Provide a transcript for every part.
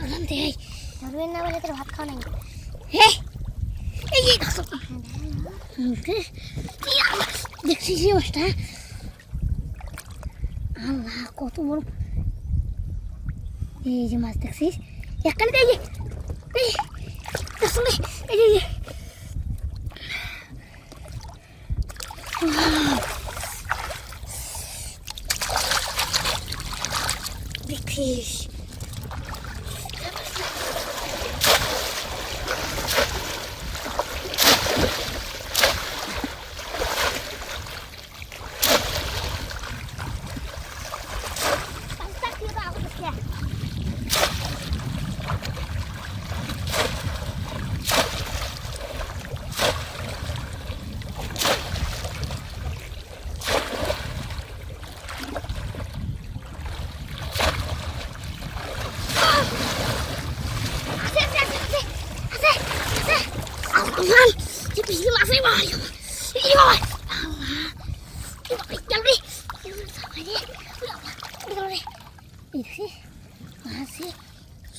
ভাবলাম দেয় ধরবেন না বলে তোর ভাত খাওয়া নাই। হ্যাঁ এই যে দেখছিস রে মাছটা, আল্লাহ কত বড়। এই যে মাছ দেখছিস একখানে, এই যে এই যে দেখছিস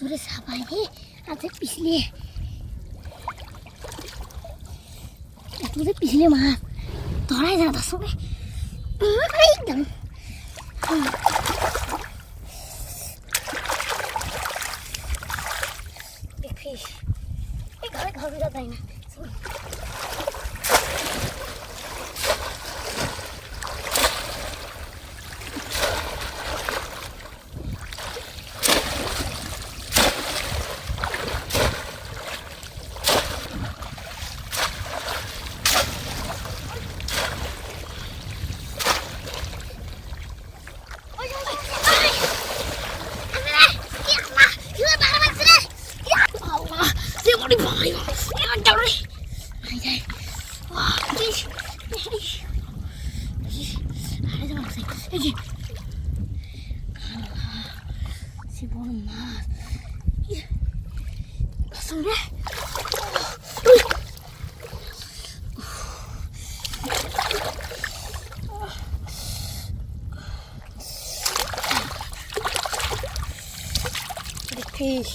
sudah sabar ni, ada pisli. Itu tu pisli mah, torai dah dah sudah. एकदम. Big fish. एक घर भी जाता है ना. Si bolu mas, langsung deh. Big fish.